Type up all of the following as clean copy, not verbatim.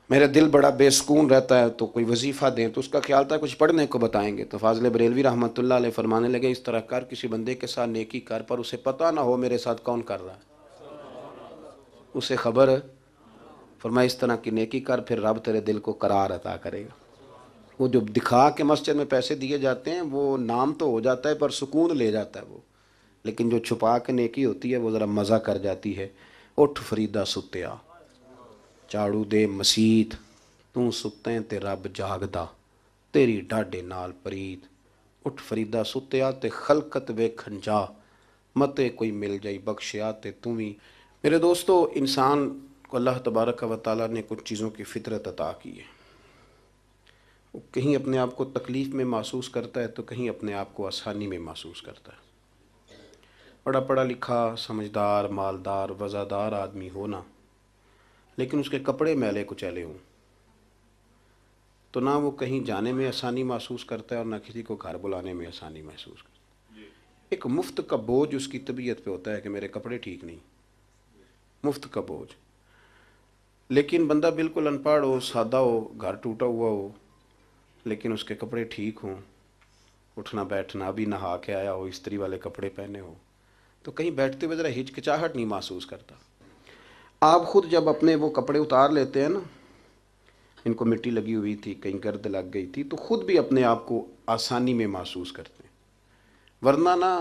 میرا دل بڑا بے سکون رہتا ہے تو کوئی وظیفہ دیں تو اس کا خیال تھا کچھ پڑھنے کو بتائیں گے. تو فاضل بریلوی رحمۃ اللہ علیہ فرمانے لگے اس طرح کر کسی بندے کے ساتھ نیکی کر پر اسے پتہ نہ ہو میرے ساتھ کون کر رہا ہے, اسے خبر. فرمایا اس طرح کی نیکی کر پھر رب تیرے دل کو قرار عطا کرے گا. وہ جو دکھا کے مسجد میں پیسے دیے جاتے ہیں وہ نام تو ہو جاتا ہے پر سکون لے جاتا ہے وہ, لیکن جو چھپا کے نیکی ہوتی ہے وہ ذرا مزہ کر جاتی ہے. اٹھ فریدا ستیا چاڑو دے مسیت تو ستیں تے رب جاگدا تیری ڈاڈے نال پریت. اٹھ فریدا ستیا تے خلقت ویکھن جا متے کوئی مل جائی بخشیا تے تمہیں. میرے دوستو, انسان کو اللہ تبارک و تعالیٰ نے کچھ چیزوں کی فطرت عطا کی ہے. وہ کہیں اپنے آپ کو تکلیف میں محسوس کرتا ہے تو کہیں اپنے آپ کو آسانی میں محسوس کرتا ہے. بڑا پڑھا لکھا سمجھدار مالدار وزادار آدمی ہونا لیکن اس کے کپڑے میلے کچیلے ہوں تو نہ وہ کہیں جانے میں آسانی محسوس کرتا ہے اور نہ کسی کو گھر بلانے میں آسانی محسوس کرتا ہے. ایک مفت کا بوجھ اس کی طبیعت پہ ہوتا ہے کہ میرے کپڑے ٹھیک نہیں, مفت کا بوجھ. لیکن بندہ بالکل ان پڑھ ہو, سادہ ہو, گھر ٹوٹا ہوا ہو لیکن اس کے کپڑے ٹھیک ہوں, اٹھنا بیٹھنا بھی نہا کے آیا ہو, استری والے کپڑے پہنے ہو, تو کہیں بیٹھتے ہوئے ذرا ہچکچاہٹ نہیں محسوس کرتا. آپ خود جب اپنے وہ کپڑے اتار لیتے ہیں نا, ان کو مٹی لگی ہوئی تھی, کہیں گرد لگ گئی تھی, تو خود بھی اپنے آپ کو آسانی میں محسوس کرتے ہیں. ورنہ نا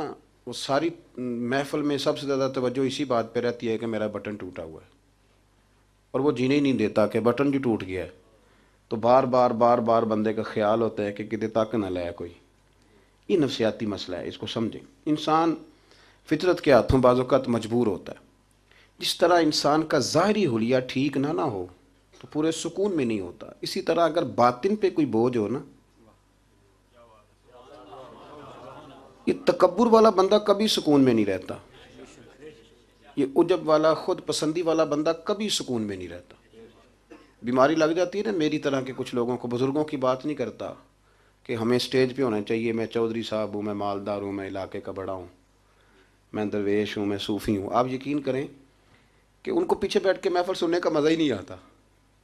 وہ ساری محفل میں سب سے زیادہ توجہ اسی بات پہ رہتی ہے کہ میرا بٹن ٹوٹا ہوا ہے, اور وہ جینے ہی نہیں دیتا کہ بٹن جو ٹوٹ گیا ہے. تو بار بار بار بار بندے کا خیال ہوتا ہے کہ کدے تک نہ لایا کوئی. یہ نفسیاتی مسئلہ ہے, اس کو سمجھیں. انسان فطرت کے ہاتھوں بعض اوقات مجبور ہوتا ہے. جس طرح انسان کا ظاہری حلیہ ٹھیک نہ ہو تو پورے سکون میں نہیں ہوتا, اسی طرح اگر باطن پہ کوئی بوجھ ہو نا, یہ تکبر والا بندہ کبھی سکون میں نہیں رہتا, یہ عجب والا خود پسندی والا بندہ کبھی سکون میں نہیں رہتا. بیماری لگ جاتی ہے نا میری طرح کے کچھ لوگوں کو. بزرگوں کی بات نہیں کرتا کہ ہمیں سٹیج پہ ہونا چاہیے, میں چودھری صاحب ہوں, میں مالدار ہوں, میں علاقے کا بڑا ہوں, میں درویش ہوں, میں صوفی ہوں. آپ یقین کریں کہ ان کو پیچھے بیٹھ کے محفل سننے کا مزہ ہی نہیں آتا.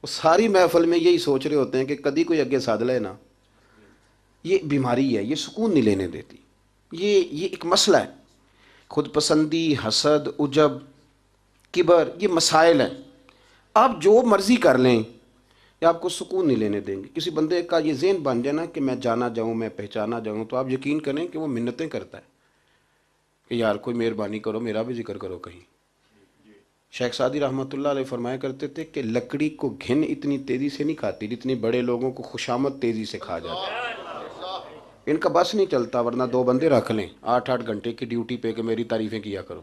وہ ساری محفل میں یہی سوچ رہے ہوتے ہیں کہ کدی کوئی اگے ساتھ لے نا. یہ بیماری ہے, یہ سکون نہیں لینے دیتی. یہ ایک مسئلہ ہے. خود پسندی, حسد, عجب, کبر, یہ مسائل ہیں. آپ جو مرضی کر لیں یہ آپ کو سکون نہیں لینے دیں گے. کسی بندے کا یہ ذہن بن جائے نا کہ میں جانا جاؤں, میں پہچانا جاؤں, تو آپ یقین کریں کہ وہ منتیں کرتا ہے کہ یار کوئی مہربانی کرو, میرا بھی ذکر کرو کہیں. شیخ سعدی رحمۃ اللہ علیہ فرمایا کرتے تھے کہ لکڑی کو گھن اتنی تیزی سے نہیں کھاتی جتنی بڑے لوگوں کو خوشامد تیزی سے کھا جاتا ہے. ان کا بس نہیں چلتا, ورنہ 2 بندے رکھ لیں 8-8 گھنٹے کی ڈیوٹی پہ کہ میری تعریفیں کیا کرو,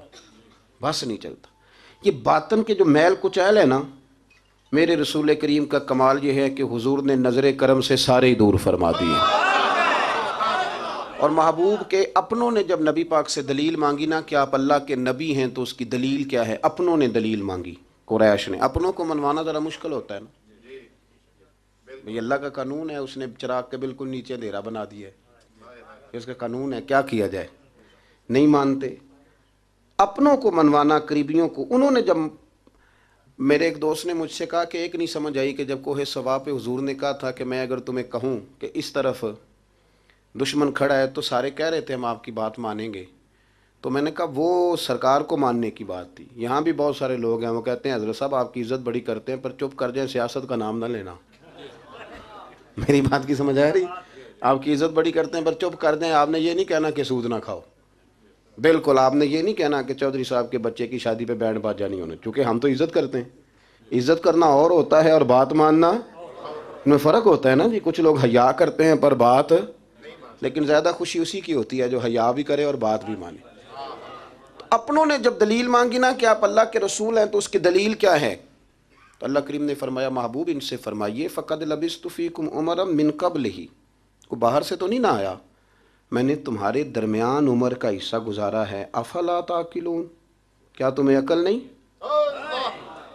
بس نہیں چلتا. یہ باطن کے جو میل کچیل ہے نا, میرے رسول کریم کا کمال یہ ہے کہ حضور نے نظر کرم سے سارے ہی دور فرما دیے. اور محبوب کے اپنوں نے جب نبی پاک سے دلیل مانگی نا کہ آپ اللہ کے نبی ہیں تو اس کی دلیل کیا ہے, اپنوں نے دلیل مانگی. قریش نے. اپنوں کو منوانا ذرا مشکل ہوتا ہے نا, بھئی اللہ کا قانون ہے, اس نے چراغ کے بالکل نیچے اندھیرا بنا دیا ہے, اس کا قانون ہے, کیا کیا جائے, نہیں مانتے. اپنوں کو منوانا, قریبیوں کو. انہوں نے جب, میرے ایک دوست نے مجھ سے کہا کہ ایک نہیں سمجھ آئی کہ جب کوہ صفا پہ حضور نے کہا تھا کہ میں اگر تمہیں کہوں کہ اس طرف دشمن کھڑا ہے تو سارے کہہ رہے تھے ہم آپ کی بات مانیں گے, تو میں نے کہا وہ سرکار کو ماننے کی بات تھی. یہاں بھی بہت سارے لوگ ہیں وہ کہتے ہیں حضرت صاحب آپ کی عزت بڑی کرتے ہیں پر چپ کر جائیں, سیاست کا نام نہ لینا. میری بات کی سمجھ آ رہی؟ آپ کی عزت بڑی کرتے ہیں پر چپ کر دیں. آپ نے یہ نہیں کہنا کہ سود نہ کھاؤ, بالکل آپ نے یہ نہیں کہنا کہ چودھری صاحب کے بچے کی شادی پہ بینڈ باجا نہیں ہونا, چونکہ ہم تو عزت کرتے ہیں. عزت کرنا اور ہوتا ہے اور بات ماننا میں فرق ہوتا ہے نا جی. کچھ لوگ حیا کرتے ہیں پر بات, لیکن زیادہ خوشی اسی کی ہوتی ہے جو حیا بھی کرے اور بات بھی مانے. تو اپنوں نے جب دلیل مانگی نا کہ آپ اللہ کے رسول ہیں تو اس کی دلیل کیا ہے, تو اللہ کریم نے فرمایا محبوب ان سے فرمائیے فقد لبثت فیکم عمرا من قبلہ, کو باہر سے تو نہیں نہ آیا, میں نے تمہارے درمیان عمر کا حصہ گزارا ہے. افلا تعقلون, کیا تمہیں عقل نہیں؟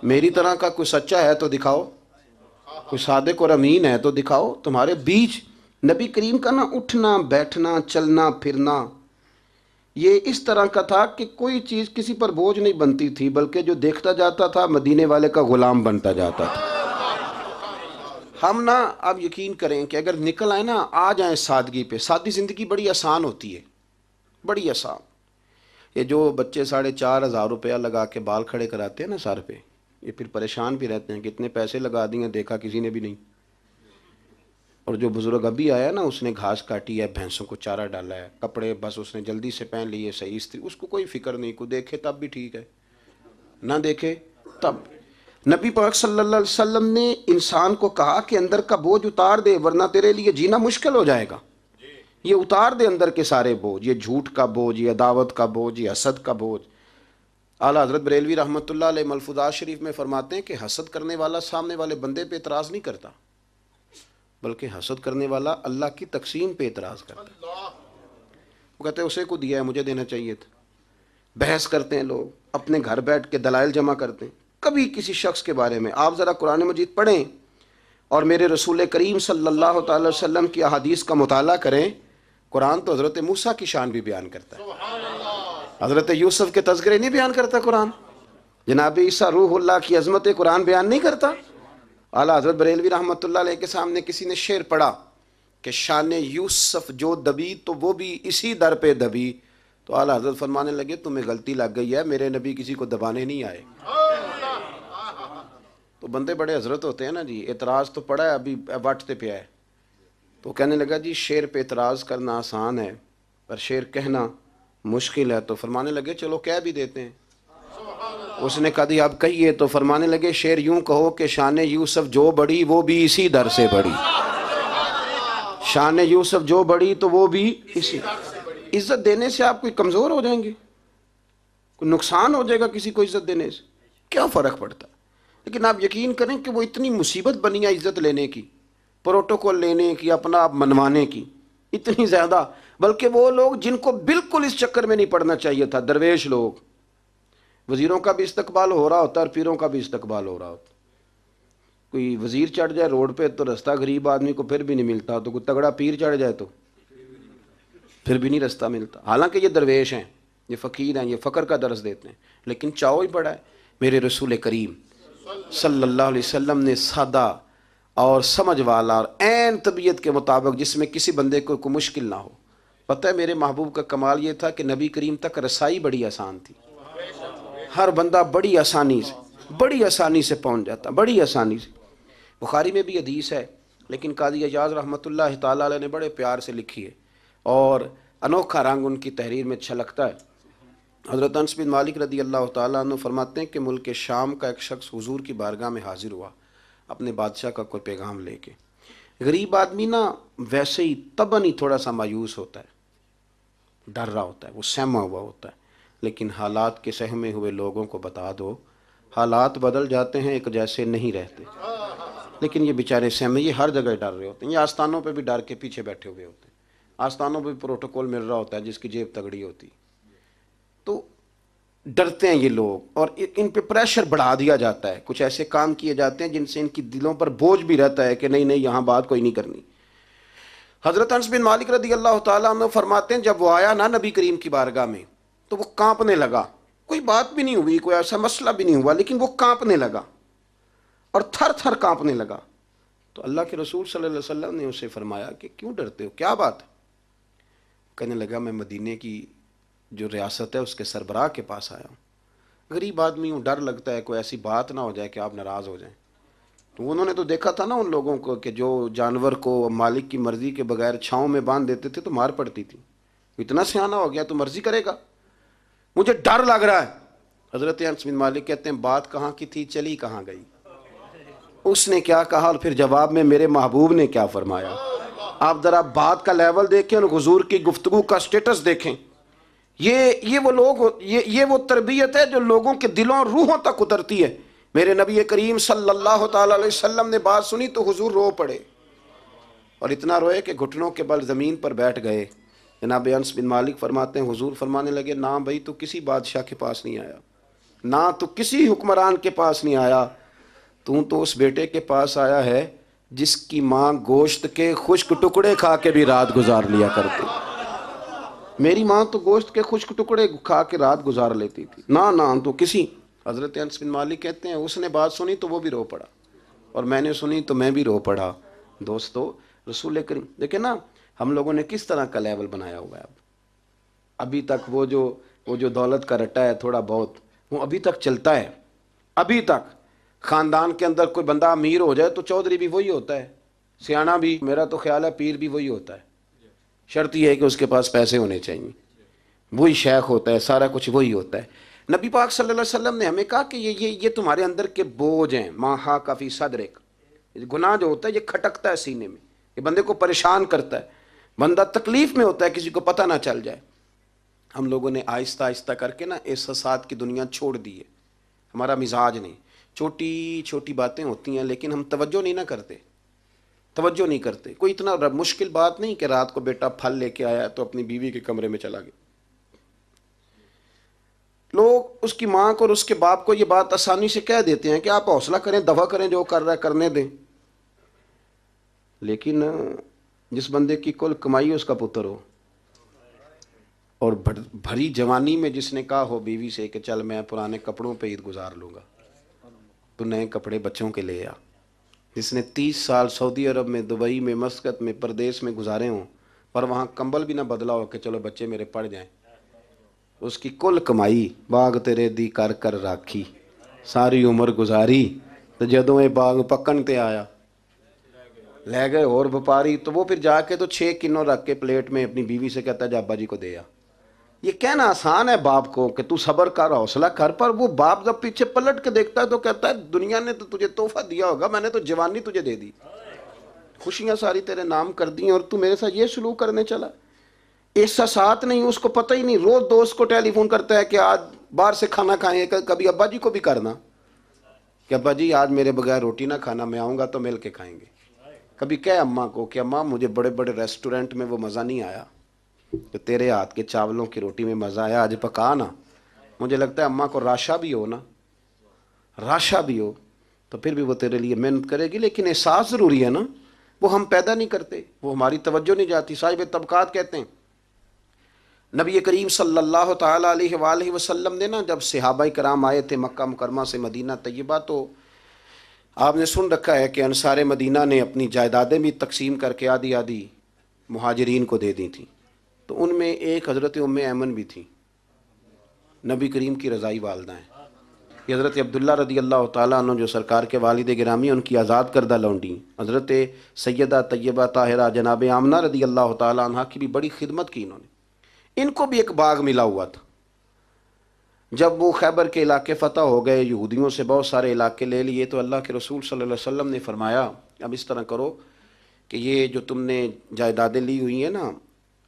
میری طرح کا کوئی سچا ہے تو دکھاؤ, کوئی صادق اور امین ہے تو دکھاؤ. تمہارے بیچ نبی کریم کا نا اٹھنا بیٹھنا چلنا پھرنا یہ اس طرح کا تھا کہ کوئی چیز کسی پر بوجھ نہیں بنتی تھی, بلکہ جو دیکھتا جاتا تھا مدینے والے کا غلام بنتا جاتا تھا. ہم نا اب یقین کریں کہ اگر نکل آئے نا آ جائیں سادگی پہ، سادی زندگی بڑی آسان ہوتی ہے، بڑی آسان. یہ جو بچے 4,500 روپیہ لگا کے بال کھڑے کراتے ہیں نا سر پہ، یہ پھر پریشان بھی رہتے ہیں کہ اتنے پیسے لگا دیے دیکھا کسی نے بھی نہیں. اور جو بزرگ ابھی آیا نا اس نے گھاس کاٹی ہے، بھینسوں کو چارہ ڈالا ہے، کپڑے بس اس نے جلدی سے پہن لیے صحیح استری، اس کو کوئی فکر نہیں، کوئی دیکھے تب بھی ٹھیک ہے نہ دیکھے تب. نبی پاک صلی اللہ علیہ وسلم نے انسان کو کہا کہ اندر کا بوجھ اتار دے ورنہ تیرے لیے جینا مشکل ہو جائے گا. یہ اتار دے اندر کے سارے بوجھ، یہ جھوٹ کا بوجھ، یہ عداوت کا بوجھ، یہ حسد کا بوجھ. اعلیٰ حضرت بریلوی رحمۃ اللہ علیہ ملفوظات شریف میں فرماتے ہیں کہ حسد کرنے والا سامنے والے بندے پہ اعتراض نہیں کرتا، بلکہ حسد کرنے والا اللہ کی تقسیم پہ اعتراض کرتا ہے. وہ کہتے ہیں اسے کو دیا ہے مجھے دینا چاہیے تھا. بحث کرتے ہیں لوگ، اپنے گھر بیٹھ کے دلائل جمع کرتے ہیں. کبھی کسی شخص کے بارے میں آپ ذرا قرآن مجید پڑھیں اور میرے رسول کریم صلی اللہ تعالی وسلم کی احادیث کا مطالعہ کریں. قرآن تو حضرت موسیٰ کی شان بھی بیان کرتا ہے، حضرت یوسف کے تذکرے نہیں بیان کرتا قرآن، جناب عیسیٰ روح اللہ کی عظمت قرآن بیان نہیں کرتا. اعلیٰ حضرت بریلوی رحمۃ اللہ علیہ کے سامنے کسی نے شعر پڑھا کہ شان یوسف جو دبی تو وہ بھی اسی در پہ دبی، تو اعلیٰ حضرت فرمانے لگے تمہیں غلطی لگ گئی ہے، میرے نبی کسی کو دبانے نہیں آئے. تو بندے بڑے حضرت ہوتے ہیں نا جی، اعتراض تو پڑا ہے ابھی وٹتے پہ ہے، تو کہنے لگا جی شعر پہ اعتراض کرنا آسان ہے پر شعر کہنا مشکل ہے. تو فرمانے لگے چلو کہہ بھی دیتے ہیں. اس نے کہا دی اب کہیے. تو فرمانے لگے شعر یوں کہو کہ شان یوسف جو بڑی وہ بھی اسی در سے بڑی، شان یوسف جو بڑی تو وہ بھی اسی. عزت دینے سے آپ کوئی کمزور ہو جائیں گے؟ کوئی نقصان ہو جائے گا کسی کو عزت دینے سے؟ کیا فرق پڑتا؟ لیکن آپ یقین کریں کہ وہ اتنی مصیبت بنی ہے عزت لینے کی، پروٹوکول لینے کی، اپنا آپ منوانے کی، اتنی زیادہ. بلکہ وہ لوگ جن کو بالکل اس چکر میں نہیں پڑنا چاہیے تھا، درویش لوگ، وزیروں کا بھی استقبال ہو رہا ہوتا ہے اور پیروں کا بھی استقبال ہو رہا ہوتا. کوئی وزیر چڑھ جائے روڈ پہ تو رستہ غریب آدمی کو پھر بھی نہیں ملتا، تو کوئی تگڑا پیر چڑھ جائے تو پھر بھی نہیں رستہ ملتا. حالانکہ یہ درویش ہیں، یہ فقیر ہیں، یہ فقر کا درس دیتے ہیں، لیکن چاؤ ہی بڑا ہے. میرے رسول کریم صلی اللہ علیہ وسلم نے سادہ اور سمجھ والا اور عین طبیعت کے مطابق جس میں کسی بندے کو کوئی مشکل نہ ہو. پتہ ہے میرے محبوب کا کمال یہ تھا کہ نبی کریم تک رسائی بڑی آسان تھی. ہر بندہ بڑی آسانی سے پہنچ جاتا، بڑی آسانی سے. بخاری میں بھی حدیث ہے، لیکن قاضی اعجاز رحمۃ اللہ تعالیٰ علیہ نے بڑے پیار سے لکھی ہے اور انوکھا رنگ ان کی تحریر میں چھلکتا ہے. حضرت انس بن مالک رضی اللہ تعالیٰ عنہ فرماتے ہیں کہ ملک شام کا ایک شخص حضور کی بارگاہ میں حاضر ہوا اپنے بادشاہ کا کوئی پیغام لے کے. غریب آدمی نا ویسے ہی طبعاً ہی تھوڑا سا مایوس ہوتا ہے، ڈر رہا ہوتا ہے، وہ سہما ہوا ہوتا ہے. لیکن حالات کے سہمے ہوئے لوگوں کو بتا دو، حالات بدل جاتے ہیں، ایک جیسے نہیں رہتے. لیکن یہ بیچارے سہمے، یہ ہر جگہ ڈر رہے ہوتے ہیں. یہ آستانوں پہ بھی ڈر کے پیچھے بیٹھے ہوئے ہوتے ہیں، آستانوں پہ بھی پروٹوکول مل رہا ہوتا ہے جس کی جیب تگڑی ہوتی، تو ڈرتے ہیں یہ لوگ اور ان پہ پریشر بڑھا دیا جاتا ہے. کچھ ایسے کام کیے جاتے ہیں جن سے ان کی دلوں پر بوجھ بھی رہتا ہے کہ نہیں یہاں بات کوئی نہیں کرنی. حضرت انس بن مالک رضی اللہ تعالیٰ عنہ فرماتے ہیں جب وہ آیا نا نبی کریم کی بارگاہ میں تو وہ کانپنے لگا. کوئی بات بھی نہیں ہوئی، کوئی ایسا مسئلہ بھی نہیں ہوا، لیکن وہ کانپنے لگا اور تھر تھر کانپنے لگا. تو اللہ کے رسول صلی اللہ علیہ وسلم نے اسے فرمایا کہ کیوں ڈرتے ہو، کیا بات ہے؟ کہنے لگا میں مدینے کی جو ریاست ہے اس کے سربراہ کے پاس آیا ہوں. غریب آدمی ہوں، ڈر لگتا ہے کوئی ایسی بات نہ ہو جائے کہ آپ ناراض ہو جائیں. تو انہوں نے تو دیکھا تھا نا ان لوگوں کو کہ جو جانور کو مالک کی مرضی کے بغیر چھاؤں میں باندھ دیتے تھے تو مار پڑتی تھی. اتنا سیانہ ہو گیا تو مرضی کرے گا، مجھے ڈر لگ رہا ہے. حضرت انس بن مالک کہتے ہیں بات کہاں کی تھی چلی کہاں گئی. اس نے کیا کہا اور پھر جواب میں میرے محبوب نے کیا فرمایا. آپ ذرا بات کا لیول دیکھیں اور حضور کی گفتگو کا سٹیٹس دیکھیں. یہ وہ لوگ، یہ وہ تربیت ہے جو لوگوں کے دلوں اور روحوں تک اترتی ہے. میرے نبی کریم صلی اللہ تعالی علیہ وسلم نے بات سنی تو حضور رو پڑے اور اتنا روئے کہ گھٹنوں کے بل زمین پر بیٹھ گئے. جناب انس بن مالک فرماتے ہیں حضور فرمانے لگے نہ بھائی تو کسی بادشاہ کے پاس نہیں آیا، نہ تو کسی حکمران کے پاس نہیں آیا، تو اس بیٹے کے پاس آیا ہے جس کی ماں گوشت کے خشک ٹکڑے کھا کے بھی رات گزار لیا کرتی. میری ماں تو گوشت کے خشک ٹکڑے کھا کے رات گزار لیتی تھی، نہ تو کسی. حضرت انس بن مالک کہتے ہیں اس نے بات سنی تو وہ بھی رو پڑا. اور میں نے سنی تو میں بھی رو پڑا. دوستو رسول کریم دیکھیں نا ہم لوگوں نے کس طرح کا لیول بنایا ہوا ہے. ابھی تک وہ جو دولت کا رٹا ہے تھوڑا بہت وہ ابھی تک چلتا ہے. ابھی تک خاندان کے اندر کوئی بندہ امیر ہو جائے تو چودھری بھی وہی ہوتا ہے, سیاںا بھی, میرا تو خیال ہے پیر بھی وہی ہوتا ہے. شرط یہ ہے کہ اس کے پاس پیسے ہونے چاہیے. وہی شیخ ہوتا ہے, سارا کچھ وہی ہوتا ہے. نبی پاک صلی اللہ علیہ وسلم نے ہمیں کہا کہ یہ تمہارے اندر کے بوجھ ہیں. ماہا کافی صدرک, گناہ جو ہوتا ہے یہ کھٹکتا ہے سینے میں, یہ بندے کو پریشان کرتا ہے, بندہ تکلیف میں ہوتا ہے کسی کو پتہ نہ چل جائے. ہم لوگوں نے آہستہ آہستہ کر کے نا احساسات کی دنیا چھوڑ دی ہے. ہمارا مزاج نہیں, چھوٹی چھوٹی باتیں ہوتی ہیں لیکن ہم توجہ نہیں نہ کرتے, توجہ نہیں کرتے. کوئی اتنا مشکل بات نہیں کہ رات کو بیٹا پھل لے کے آیا تو اپنی بیوی کے کمرے میں چلا گیا. لوگ اس کی ماں کو اور اس کے باپ کو یہ بات آسانی سے کہہ دیتے ہیں کہ آپ حوصلہ کریں, دفع کریں, جو کر رہا ہے کرنے دیں. لیکن جس بندے کی کل کمائی اس کا پتر ہو اور بھری جوانی میں جس نے کہا ہو بیوی سے کہ چل میں پرانے کپڑوں پہ عید گزار لوں گا, تو نئے کپڑے بچوں کے لے آ. جس نے 30 سال سعودی عرب میں, دبئی میں, مسقط میں, پردیس میں گزارے ہوں پر وہاں کمبل بھی نہ بدلا ہو کہ چلو بچے میرے پڑ جائیں, اس کی کل کمائی باغ تیرے دی کر کر راکھی, ساری عمر گزاری تو جدوں یہ باغ پکن تے آیا لے گئے اور وپاری. تو وہ پھر جا کے تو 6 کنو رکھ کے پلیٹ میں اپنی بیوی سے کہتا ہے جا ابا جی کو دے آ. یہ کہنا آسان ہے باپ کو کہ تو صبر کر, حوصلہ کر, پر وہ باپ جب پیچھے پلٹ کے دیکھتا ہے تو کہتا ہے دنیا نے تو تجھے تحفہ دیا ہوگا, میں نے تو جوانی تجھے دے دی, خوشیاں ساری تیرے نام کر دی اور تو میرے ساتھ یہ سلوک کرنے چلا. احساسات نہیں, اس کو پتہ ہی نہیں. روز دوست کو ٹیلی فون کرتا ہے کہ آج باہر سے کھانا کھائیں. کبھی ابا جی کو بھی کرنا کہ ابا جی آج میرے بغیر روٹی نہ کھانا, میں آؤں گا تو مل کے کھائیں گے. کبھی کہے اماں کو کہ اماں مجھے بڑے بڑے ریسٹورنٹ میں وہ مزہ نہیں آیا کہ تیرے ہاتھ کے چاولوں کی روٹی میں مزہ آیا, آج پکا نا. مجھے لگتا ہے اماں کو راشا بھی ہو نا, راشا بھی ہو تو پھر بھی وہ تیرے لیے محنت کرے گی. لیکن احساس ضروری ہے نا, وہ ہم پیدا نہیں کرتے, وہ ہماری توجہ نہیں جاتی. صاحب طبقات کہتے ہیں نبی کریم صلی اللہ تعالیٰ علیہ وآلہ وسلم نے نا جب صحابہ کرام آئے تھے مکہ مکرمہ سے مدینہ طیبہ, تو آپ نے سن رکھا ہے کہ انصار مدینہ نے اپنی جائیدادیں بھی تقسیم کر کے آدھی آدھی مہاجرین کو دے دی تھیں. تو ان میں ایک حضرت ام ایمن بھی تھی, نبی کریم کی رضائی والدہ ہیں. یہ حضرت عبداللہ رضی اللہ تعالیٰ عنہ جو سرکار کے والد گرامی, ان کی آزاد کردہ لونڈی. حضرت سیدہ طیبہ طاہرہ جناب آمنہ رضی اللہ تعالیٰ عنہ کی بھی بڑی خدمت کی انہوں نے. ان کو بھی ایک باغ ملا ہوا تھا. جب وہ خیبر کے علاقے فتح ہو گئے, یہودیوں سے بہت سارے علاقے لے لیے, تو اللہ کے رسول صلی اللہ علیہ وسلم نے فرمایا اب اس طرح کرو کہ یہ جو تم نے جائیدادیں لی ہوئی ہیں نا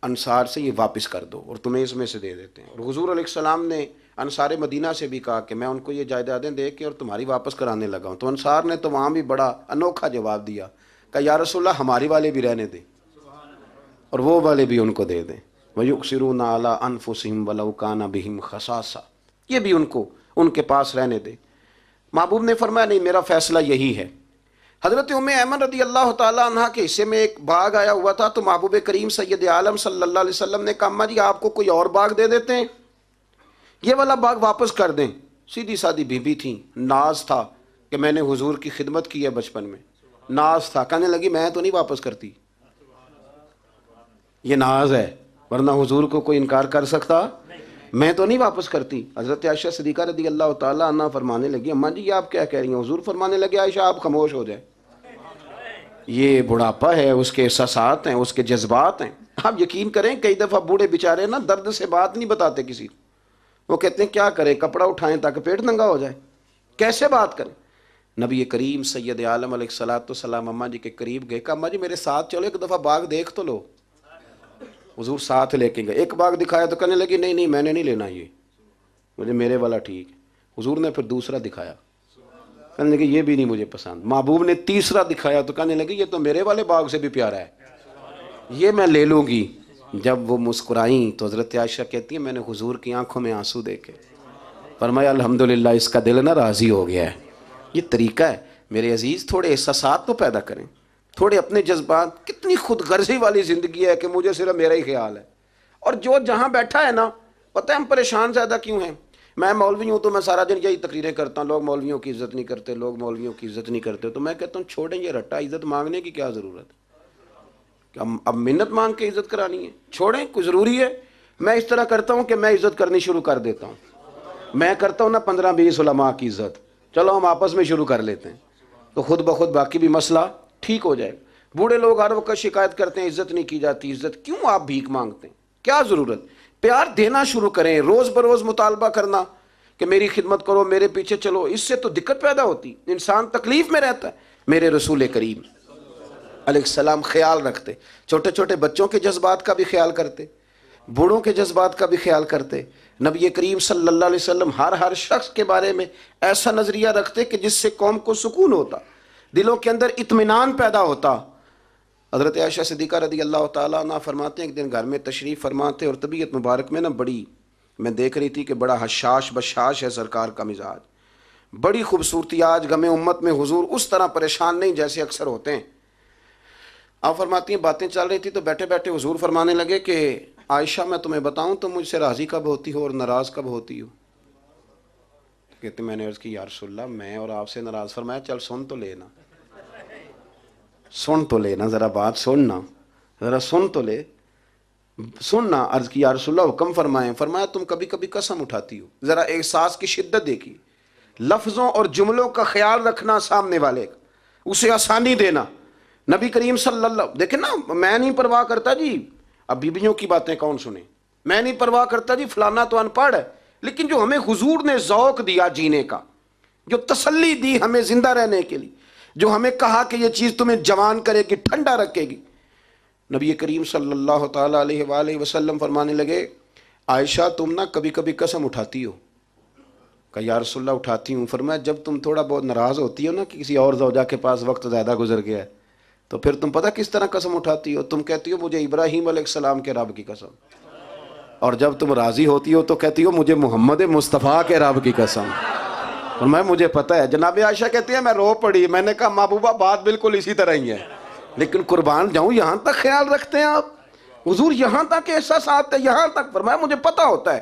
انصار سے, یہ واپس کر دو اور تمہیں اس میں سے دے دیتے ہیں. اور حضور علیہ السلام نے انصار مدینہ سے بھی کہا کہ میں ان کو یہ جائیدادیں دے کے اور تمہاری واپس کرانے لگا ہوں. تو انصار نے تو وہاں بھی بڑا انوکھا جواب دیا کہ یا رسول اللہ ہماری والے بھی رہنے دیں اور وہ والے بھی ان کو دے دیں. وَيُؤْثِرُونَ عَلَىٰ أَنفُسِهِمْ وَلَوْ كَانَ بِهِمْ خَصَاصَةٌ, یہ بھی ان کے پاس رہنے دے. محبوب نے فرمایا نہیں, میرا فیصلہ یہی ہے. حضرت ام ایمن رضی اللہ تعالیٰ عنہ کے حصے میں ایک باغ آیا ہوا تھا, تو محبوب کریم سید عالم صلی اللہ علیہ وسلم نے کہا اماں جی آپ کو کوئی اور باغ دے دیتے ہیں, یہ والا باغ واپس کر دیں. سیدھی سادی بیوی تھی, ناز تھا کہ میں نے حضور کی خدمت کی ہے بچپن میں, ناز تھا. کہنے لگی میں تو نہیں واپس کرتی, یہ ناز ہے, ورنہ حضور کو کوئی انکار کر سکتا, میں تو نہیں واپس کرتی. حضرت عائشہ صدیقہ رضی اللہ تعالیٰ عنہ فرمانے لگی اماں جی یہ آپ کیا کہہ رہی ہیں؟ حضور فرمانے لگے عائشہ آپ خاموش ہو جائے, یہ بڑھاپا ہے, اس کے احساسات ہیں, اس کے جذبات ہیں. آپ یقین کریں کئی دفعہ بوڑھے بیچارے نا درد سے بات نہیں بتاتے کسی کو, وہ کہتے ہیں کیا کریں, کپڑا اٹھائیں تاکہ پیٹ ننگا ہو جائے, کیسے بات کریں. نبی کریم سید عالم علیہ الصلوۃ والسلام اماں جی کے قریب گئے, کہا اماں جی میرے ساتھ چلو ایک دفعہ باغ دیکھ تو لو. حضور ساتھ لے کے گئے, ایک باغ دکھایا تو کہنے لگی نہیں میں نے نہیں لینا, یہ مجھے میرے والا ٹھیک ہے. حضور نے پھر دوسرا دکھایا, کہنے لگے یہ بھی نہیں مجھے پسند. محبوب نے تیسرا دکھایا تو کہنے لگے یہ تو میرے والے باغ سے بھی پیارا ہے, یہ میں لے لوں گی. جب وہ مسکرائیں تو حضرت عائشہ کہتی ہیں میں نے حضور کی آنکھوں میں آنسو دیکھے, فرمایا الحمدللہ اس کا دل نہ راضی ہو گیا ہے. یہ طریقہ ہے میرے عزیز, تھوڑے احساسات تو پیدا کریں, تھوڑے اپنے جذبات. کتنی خود غرضی والی زندگی ہے کہ مجھے صرف میرا ہی خیال ہے, اور جو جہاں بیٹھا ہے نا, پتہ ہے ہم پریشان زیادہ کیوں ہیں؟ میں مولوی ہوں تو میں سارا دن یہی تقریریں کرتا ہوں، لوگ مولویوں کی عزت نہیں کرتے، لوگ مولویوں کی عزت نہیں کرتے، تو میں کہتا ہوں چھوڑیں یہ رٹا، عزت مانگنے کی کیا ضرورت ہے؟ اب منت مانگ کے عزت کرانی ہے؟ چھوڑیں، کوئی ضروری ہے؟ میں اس طرح کرتا ہوں کہ میں عزت کرنی شروع کر دیتا ہوں، میں کرتا ہوں نا 15-20 علماء کی عزت، چلو ہم آپس میں شروع کر لیتے ہیں، تو خود بخود باقی بھی مسئلہ ٹھیک ہو جائے گا۔ بوڑھے لوگ ہر وقت شکایت کرتے ہیں عزت نہیں کی جاتی، عزت کیوں آپ بھیک مانگتے ہیں؟ کیا ضرورت؟ پیار دینا شروع کریں، روز بروز مطالبہ کرنا کہ میری خدمت کرو، میرے پیچھے چلو، اس سے تو دقت پیدا ہوتی، انسان تکلیف میں رہتا ہے۔ میرے رسول کریم علیہ السلام خیال رکھتے، چھوٹے چھوٹے بچوں کے جذبات کا بھی خیال کرتے، بوڑھوں کے جذبات کا بھی خیال کرتے۔ نبی کریم صلی اللہ علیہ وسلم ہر شخص کے بارے میں ایسا نظریہ رکھتے کہ جس سے قوم کو سکون ہوتا، دلوں کے اندر اطمینان پیدا ہوتا۔ حضرت عائشہ صدیقہ رضی اللہ تعالیٰ عنہ فرماتے ہیں ایک دن گھر میں تشریف فرماتے اور طبیعت مبارک میں نا بڑی، میں دیکھ رہی تھی کہ بڑا حشاش بشاش ہے سرکار کا مزاج، بڑی خوبصورتی، آج غم امت میں حضور اس طرح پریشان نہیں جیسے اکثر ہوتے ہیں۔ آپ فرماتی ہیں باتیں چل رہی تھی تو بیٹھے بیٹھے حضور فرمانے لگے کہ عائشہ میں تمہیں بتاؤں تم مجھ سے راضی کب ہوتی ہو اور ناراض کب ہوتی ہو؟ کہتے میں نے عرض کی یا رسول اللہ میں اور آپ سے ناراض؟ فرمایا چل سن تو لینا، سن تو لینا، ذرا بات سننا، ذرا سن تو لے، سننا۔ عرض کی یا رسول اللہ حکم فرمائیں۔ فرمایا تم کبھی کبھی قسم اٹھاتی ہو، ذرا احساس کی شدت دیکھی، لفظوں اور جملوں کا خیال رکھنا، سامنے والے کا اسے آسانی دینا۔ نبی کریم صلی اللہ، دیکھیں نا، میں نہیں پرواہ کرتا جی، اب بیویوں کی باتیں کون سنے، میں نہیں پرواہ کرتا جی فلانا تو ان پڑھ ہے، لیکن جو ہمیں حضور نے ذوق دیا جینے کا، جو تسلی دی ہمیں زندہ رہنے کے لیے، جو ہمیں کہا کہ یہ چیز تمہیں جوان کرے گی، ٹھنڈا رکھے گی، نبی کریم صلی اللہ تعالیٰ علیہ وآلہ وسلم فرمانے لگے عائشہ تم نا کبھی کبھی قسم اٹھاتی ہو؟ کہا یا رسول اللہ اٹھاتی ہوں۔ فرمایا جب تم تھوڑا بہت ناراض ہوتی ہو نا کہ کسی اور زوجہ کے پاس وقت زیادہ گزر گیا ہے، تو پھر تم پتہ کس طرح قسم اٹھاتی ہو؟ تم کہتی ہو مجھے ابراہیم علیہ السلام کے رب کی قسم، اور جب تم راضی ہوتی ہو تو کہتی ہو مجھے محمد مصطفیٰ کے رب کی قسم۔ اور مجھے پتہ ہے، جناب عائشہ کہتی ہے میں رو پڑی، میں نے کہا محبوبہ بات بالکل اسی طرح ہی ہے، لیکن قربان جاؤں یہاں تک خیال رکھتے ہیں آپ، حضور یہاں تک احساسات ہے، یہاں تک۔ فرمایا مجھے پتہ ہوتا ہے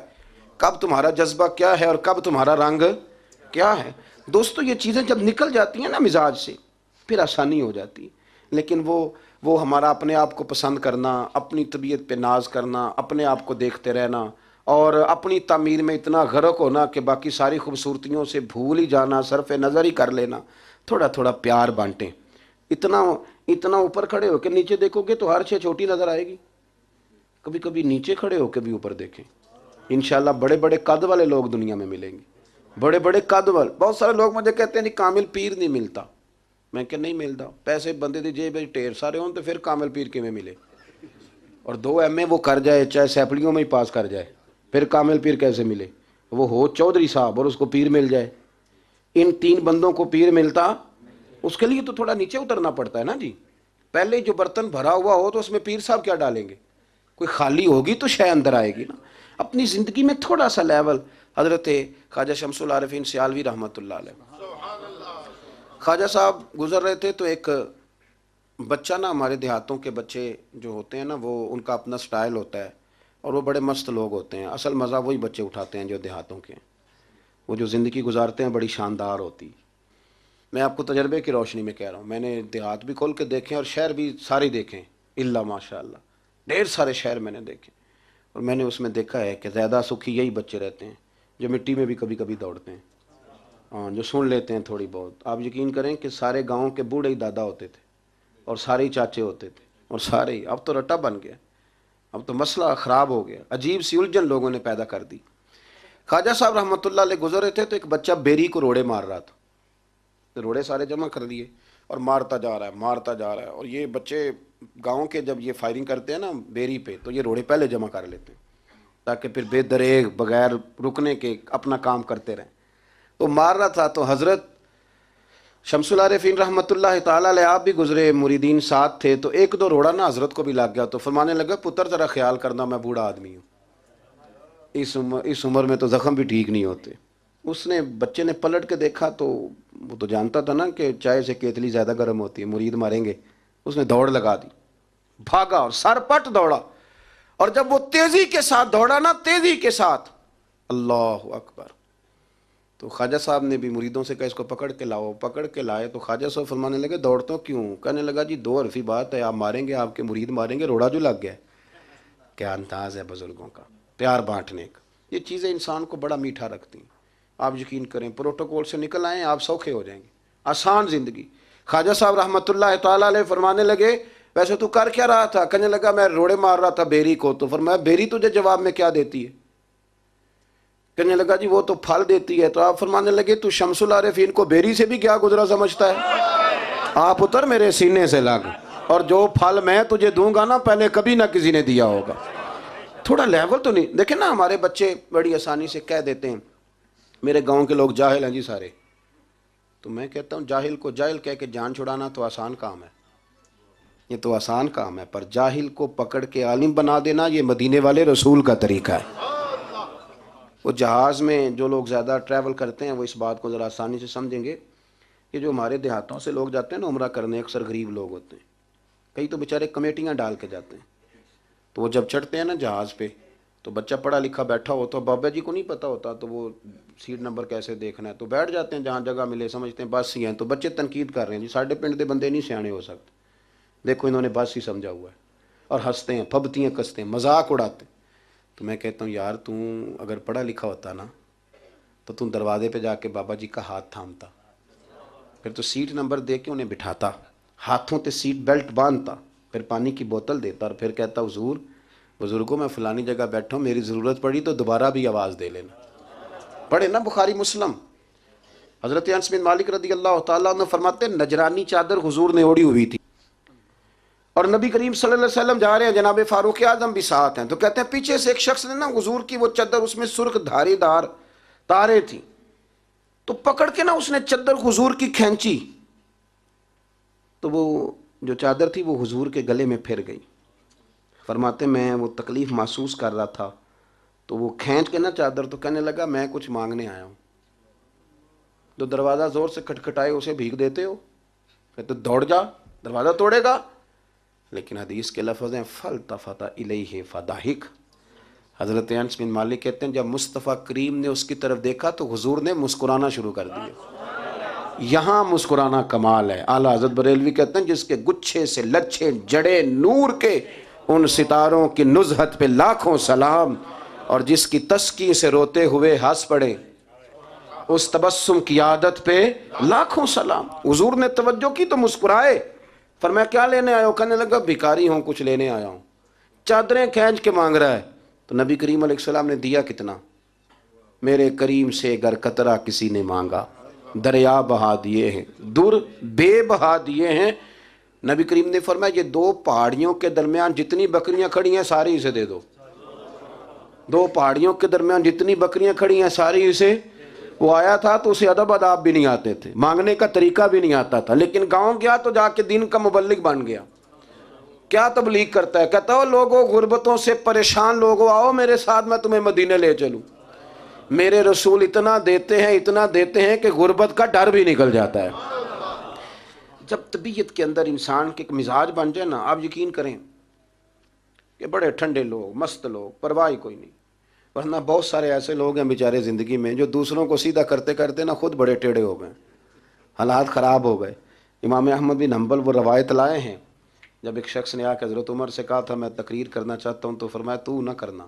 کب تمہارا جذبہ کیا ہے اور کب تمہارا رنگ کیا ہے۔ دوستو یہ چیزیں جب نکل جاتی ہیں نا مزاج سے پھر آسانی ہو جاتی ہے، لیکن وہ ہمارا اپنے آپ کو پسند کرنا، اپنی طبیعت پہ ناز کرنا، اپنے آپ کو دیکھتے رہنا اور اپنی تعمیر میں اتنا غرق ہونا کہ باقی ساری خوبصورتیوں سے بھول ہی جانا، صرف نظر ہی کر لینا۔ تھوڑا تھوڑا پیار بانٹیں، اتنا اوپر کھڑے ہو کے نیچے دیکھو گے تو ہر شے چھوٹی نظر آئے گی، کبھی کبھی نیچے کھڑے ہو کے بھی اوپر دیکھیں، انشاءاللہ بڑے بڑے قد والے لوگ دنیا میں ملیں گے، بڑے بڑے قد والے۔ بہت سارے لوگ مجھے کہتے ہیں جی کامل پیر نہیں ملتا، میں کہ نہیں ملتا، پیسے بندے دی جیب ٹیر سارے ہوں تو پھر کامل پیر کیویں ملے؟ اور 2 ایم اے وہ کر جائے چاہے سیپڑیوں میں ہی پاس کر جائے، پھر کامل پیر کیسے ملے؟ وہ ہو چودھری صاحب اور اس کو پیر مل جائے، ان 3 بندوں کو پیر ملتا؟ اس کے لیے تو تھوڑا نیچے اترنا پڑتا ہے نا جی۔ پہلے جو برتن بھرا ہوا ہو تو اس میں پیر صاحب کیا ڈالیں گے؟ کوئی خالی ہوگی تو شے اندر آئے گی نا۔ اپنی زندگی میں تھوڑا سا لیول۔ حضرت خواجہ شمس العارفین سیالوی رحمۃ اللہ علیہ، خواجہ صاحب گزر رہے تھے تو ایک بچہ نا، ہمارے دیہاتوں کے بچے جو ہوتے ہیں نا وہ ان کا اپنا سٹائل ہوتا ہے اور وہ بڑے مست لوگ ہوتے ہیں، اصل مزہ وہی بچے اٹھاتے ہیں جو دیہاتوں کے ہیں، وہ جو زندگی گزارتے ہیں بڑی شاندار ہوتی۔ میں آپ کو تجربے کی روشنی میں کہہ رہا ہوں، میں نے دیہات بھی کھول کے دیکھیں اور شہر بھی سارے دیکھیں، اللہ ماشاء اللہ ڈھیر سارے شہر میں نے دیکھے، اور میں نے اس میں دیکھا ہے کہ زیادہ سکھی یہی بچے رہتے ہیں جو مٹی میں بھی کبھی کبھی دوڑتے ہیں، ہاں جو سن لیتے ہیں تھوڑی بہت۔ آپ یقین کریں کہ سارے گاؤں کے بوڑھے ہی دادا ہوتے تھے اور سارے ہی چاچے ہوتے تھے اور سارے ہی، اب تو رٹا بن گیا، اب تو مسئلہ خراب ہو گیا، عجیب سی الجھن لوگوں نے پیدا کر دی۔ خواجہ صاحب رحمۃ اللہ علیہ گزر رہے تھے تو ایک بچہ بیری کو روڑے مار رہا تھا، روڑے سارے جمع کر دیے اور مارتا جا رہا ہے، اور یہ بچے گاؤں کے جب یہ فائرنگ کرتے ہیں نا بیری پہ تو یہ روڑے پہلے جمع کر لیتے ہیں تاکہ پھر بے دریغ بغیر رکنے کے اپنا کام کرتے رہیں۔ تو مار رہا تھا تو حضرت شمس العارفین رحمۃ اللہ تعالیٰ علیہ آپ بھی گزرے، مریدین ساتھ تھے، تو 1-2 روڑا نا حضرت کو بھی لگ گیا، تو فرمانے لگا پتر ذرا خیال کرنا میں بوڑھا آدمی ہوں، اس عمر میں تو زخم بھی ٹھیک نہیں ہوتے۔ اس نے بچے نے پلٹ کے دیکھا تو وہ تو جانتا تھا نا کہ چائے سے کیتلی زیادہ گرم ہوتی ہے، مرید ماریں گے، اس نے دوڑ لگا دی، بھاگا اور سر پٹ دوڑا، اور جب وہ تیزی کے ساتھ دوڑا نا، تیزی کے ساتھ، اللہ اکبر، تو خواجہ صاحب نے بھی مریدوں سے کہا اس کو پکڑ کے لاؤ، پکڑ کے لائے تو خواجہ صاحب فرمانے لگے دوڑتے ہو کیوں؟ کہنے لگا جی دو حرفی بات ہے، آپ ماریں گے، آپ کے مرید ماریں گے، روڑا جو لگ گیا۔ کیا انداز ہے بزرگوں کا، پیار بانٹنے کا۔ یہ چیزیں انسان کو بڑا میٹھا رکھتی ہیں۔ آپ یقین کریں پروٹوکول سے نکل آئیں آپ سوکھے ہو جائیں گے، آسان زندگی۔ خواجہ صاحب رحمۃ اللہ تعالیٰ علیہ فرمانے لگے ویسے تو کر کیا رہا تھا؟ کہنے لگا میں روڑے مار رہا تھا بیری کو۔ تو فرمایا بیری تجھے جواب میں کیا دیتی ہے؟ کہنے لگا جی وہ تو پھل دیتی ہے۔ تو آپ فرمانے لگے تو شمس العارفین کو بیری سے بھی کیا گزرا سمجھتا ہے؟ آپ اتر میرے سینے سے لگ، اور جو پھل میں تجھے دوں گا نا پہلے کبھی نہ کسی نے دیا ہوگا۔ تھوڑا لیول تو نہیں دیکھیں نا، ہمارے بچے بڑی آسانی سے کہہ دیتے ہیں میرے گاؤں کے لوگ جاہل ہیں جی سارے۔ تو میں کہتا ہوں جاہل کو جاہل کہہ کے جان چھڑانا تو آسان کام ہے، یہ تو آسان کام ہے، پر جاہل کو پکڑ کے عالم بنا دینا یہ مدینے والے رسول کا طریقہ ہے۔ وہ جہاز میں جو لوگ زیادہ ٹریول کرتے ہیں وہ اس بات کو ذرا آسانی سے سمجھیں گے کہ جو ہمارے دیہاتوں سے لوگ جاتے ہیں نا عمرہ کرنے، اکثر غریب لوگ ہوتے ہیں، کئی تو بیچارے کمیٹیاں ڈال کے جاتے ہیں۔ تو وہ جب چڑھتے ہیں نا جہاز پہ تو بچہ پڑھا لکھا بیٹھا ہوتا، بابا جی کو نہیں پتہ ہوتا تو وہ سیٹ نمبر کیسے دیکھنا ہے، تو بیٹھ جاتے ہیں جہاں جگہ ملے، سمجھتے ہیں بس ہی ہیں۔ تو بچے تنقید کر رہے ہیں جی ساڈے پنڈ دے بندے نہیں سیانے ہو سکتے، دیکھو انہوں نے بس ہی سمجھا ہوا ہے، اور ہنستے ہیں، پھبتی ہیں، کستے ہیں، مذاق اڑاتے ہیں۔ تو میں کہتا ہوں یار تو اگر پڑھا لکھا ہوتا نا تو تم دروازے پہ جا کے بابا جی کا ہاتھ تھامتا، پھر تو سیٹ نمبر دے کے انہیں بٹھاتا، ہاتھوں تے سیٹ بیلٹ باندھتا، پھر پانی کی بوتل دیتا اور پھر کہتا حضور بزرگوں میں فلانی جگہ بیٹھا ہوں، میری ضرورت پڑی تو دوبارہ بھی آواز دے لینا۔ پڑھے نا بخاری مسلم، حضرت انس بن مالک رضی اللہ تعالیٰ عنہ فرماتے ہیں نجرانی چادر حضور نے اوڑی ہوئی تھی اور نبی کریم صلی اللہ علیہ وسلم جا رہے ہیں، جناب فاروق اعظم بھی ساتھ ہیں، تو کہتے ہیں پیچھے سے ایک شخص نے نا حضور کی وہ چادر، اس میں سرخ دھاری دار تارے تھی، تو پکڑ کے نا اس نے چادر حضور کی کھینچی، تو وہ جو چادر تھی وہ حضور کے گلے میں پھر گئی۔ فرماتے میں وہ تکلیف محسوس کر رہا تھا، تو وہ کھینچ کے نا چادر، تو کہنے لگا میں کچھ مانگنے آیا ہوں۔ تو دروازہ زور سے کھٹکھٹائے اسے بھیگ دیتے ہو، کہتے دوڑ جا دروازہ توڑے گا، لیکن حدیث کے لفظ ہیں فَالْتَفَتَ إِلَيْهِ فَضَحِكَ۔ حضرت انس بن مالک کہتے ہیں جب مصطفیٰ کریم نے اس کی طرف دیکھا تو حضور نے مسکرانا شروع کر دیا۔ یہاں مسکرانا کمال ہے۔ اعلیٰ حضرت بریلوی کہتے ہیں جس کے گچھے سے لچھے جڑے نور کے ان ستاروں کی نزہت پہ لاکھوں سلام، اور جس کی تسکی سے روتے ہوئے ہنس پڑے اس تبسم کی عادت پہ لاکھوں سلام۔ حضور نے توجہ کی تو مسکرائے، فرمایا کیا لینے آیا ہو؟ کہنے لگا بھکاری ہوں، کچھ لینے آیا ہوں۔ چادریں کھینچ کے مانگ رہا ہے، تو نبی کریم علیہ السلام نے دیا کتنا؟ میرے کریم سے گر قطرہ کسی نے مانگا، دریا بہا دیے ہیں، در بے بہا دیے ہیں۔ نبی کریم نے فرمایا یہ دو پہاڑیوں کے درمیان جتنی بکریاں کھڑی ہیں ساری اسے دے دو۔ دو پہاڑیوں کے درمیان جتنی بکریاں کھڑی ہیں ساری اسے۔ وہ آیا تھا تو اسے ادب آداب بھی نہیں آتے تھے، مانگنے کا طریقہ بھی نہیں آتا تھا، لیکن گاؤں گیا تو جا کے دین کا مبلغ بن گیا۔ کیا تبلیغ کرتا ہے؟ کہتا ہو لوگوں غربتوں سے پریشان لوگوں آؤ میرے ساتھ، میں تمہیں مدینے لے چلوں۔ میرے رسول اتنا دیتے ہیں کہ غربت کا ڈر بھی نکل جاتا ہے۔ جب طبیعت کے اندر انسان کے ایک مزاج بن جائے نا، آپ یقین کریں کہ بڑے ٹھنڈے لوگ، مست لوگ، پرواہ کوئی نہیں۔ ورنہ بہت سارے ایسے لوگ ہیں بیچارے زندگی میں جو دوسروں کو سیدھا کرتے کرتے نا خود بڑے ٹیڑے ہو گئے، حالات خراب ہو گئے۔ امام احمد بن حنبل وہ روایت لائے ہیں، جب ایک شخص نے آ کے حضرت عمر سے کہا تھا میں تقریر کرنا چاہتا ہوں، تو فرمایا تو نہ کرنا۔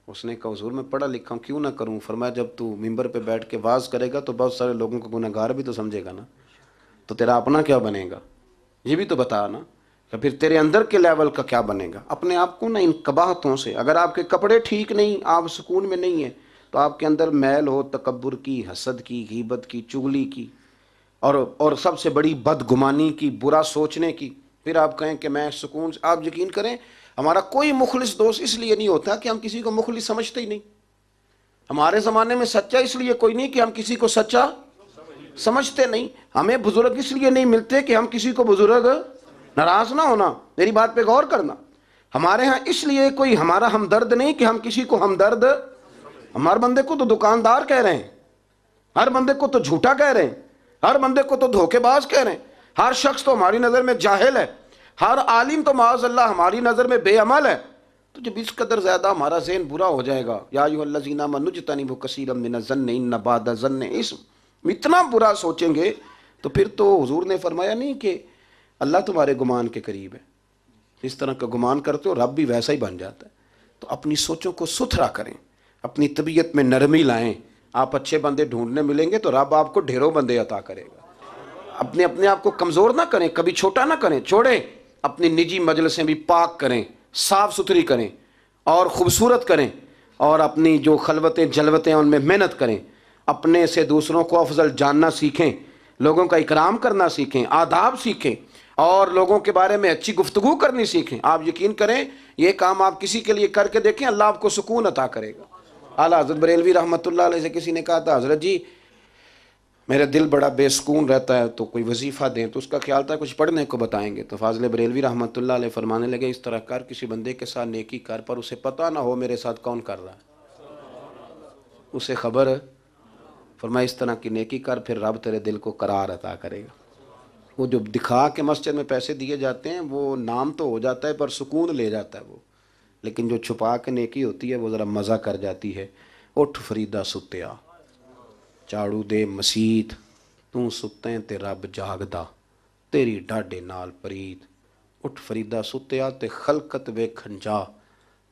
اس نے کہا حضور میں پڑھا لکھا ہوں کیوں نہ کروں؟ فرمایا جب تو ممبر پہ بیٹھ کے واز کرے گا تو بہت سارے لوگوں کو گناہ گار بھی تو سمجھے گا نا، تو تیرا اپنا کیا بنے گا؟ یہ بھی تو بتا نا کہ پھر تیرے اندر کے لیول کا کیا بنے گا۔ اپنے آپ کو نا ان قباحتوں سے، اگر آپ کے کپڑے ٹھیک نہیں، آپ سکون میں نہیں ہیں، تو آپ کے اندر میل ہو تکبر کی، حسد کی، غیبت کی، چغلی کی، اور سب سے بڑی بدگمانی کی، برا سوچنے کی، پھر آپ کہیں کہ میں سکون سے۔ آپ یقین کریں ہمارا کوئی مخلص دوست اس لیے نہیں ہوتا کہ ہم کسی کو مخلص سمجھتے ہی نہیں۔ ہمارے زمانے میں سچا اس لیے کوئی نہیں کہ ہم کسی کو سچا سمجھتے نہیں۔ ہمیں بزرگ اس لیے نہیں ملتے کہ ہم کسی کو بزرگ، ناراض نہ ہونا، میری بات پہ غور کرنا۔ ہمارے ہاں اس لیے کوئی ہمارا ہمدرد نہیں کہ ہم کسی کو ہمدرد، ہمارے بندے کو تو دکاندار کہہ رہے ہیں، ہر بندے کو تو جھوٹا کہہ رہے ہیں، ہر بندے کو تو دھوکے باز کہہ رہے ہیں، ہر شخص تو ہماری نظر میں جاہل ہے، ہر عالم تو معاذ اللہ ہماری نظر میں بے عمل ہے۔ تو جب اس قدر زیادہ ہمارا ذہن برا ہو جائے گا، یا ایھا الذین آمنوا اجتنبوا کثیرا من الظن ان بعض الظن اثم، اتنا برا سوچیں گے تو پھر تو حضور نے فرمایا نہیں کہ اللہ تمہارے گمان کے قریب ہے، اس طرح کا گمان کرتے ہو رب بھی ویسا ہی بن جاتا ہے۔ تو اپنی سوچوں کو ستھرا کریں، اپنی طبیعت میں نرمی لائیں۔ آپ اچھے بندے ڈھونڈنے ملیں گے تو رب آپ کو ڈھیروں بندے عطا کرے گا۔ اپنے آپ کو کمزور نہ کریں، کبھی چھوٹا نہ کریں، چھوڑیں۔ اپنی نجی مجلسیں بھی پاک کریں، صاف ستھری کریں اور خوبصورت کریں، اور اپنی جو خلوتیں جلوتیں ان میں محنت کریں۔ اپنے سے دوسروں کو افضل جاننا سیکھیں، لوگوں کا اکرام کرنا سیکھیں، آداب سیکھیں، اور لوگوں کے بارے میں اچھی گفتگو کرنی سیکھیں۔ آپ یقین کریں یہ کام آپ کسی کے لیے کر کے دیکھیں، اللہ آپ کو سکون عطا کرے گا۔ اعلیٰ حضرت بریلوی رحمۃ اللہ علیہ سے کسی نے کہا تھا، حضرت جی میرا دل بڑا بے سکون رہتا ہے تو کوئی وظیفہ دیں، تو اس کا خیال تھا کچھ پڑھنے کو بتائیں گے۔ تو فاضل بریلوی رحمۃ اللہ علیہ فرمانے لگے اس طرح کر، کسی بندے کے ساتھ نیکی کر پر اسے پتہ نہ ہو میرے ساتھ کون کر رہا ہے، اسے خبر ہے۔ فرمایا اس طرح کی نیکی کر، پھر رب تیرے دل کو قرار عطا کرے گا۔ وہ جو دکھا کے مسجد میں پیسے دیے جاتے ہیں وہ نام تو ہو جاتا ہے پر سکون لے جاتا ہے وہ، لیکن جو چھپا کے نیکی ہوتی ہے وہ ذرا مزہ کر جاتی ہے۔ اٹھ فریدا ستیا چاڑو دے مسیت، تو ستیں تے رب جاگدا، تیری ڈاڈے نال پرید۔ اٹھ فریدا ستیا تے خلقت ویکھن جا،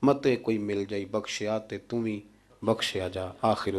متے کوئی مل جائی بخشیا تے تو بھی بخشیا جا۔ آخر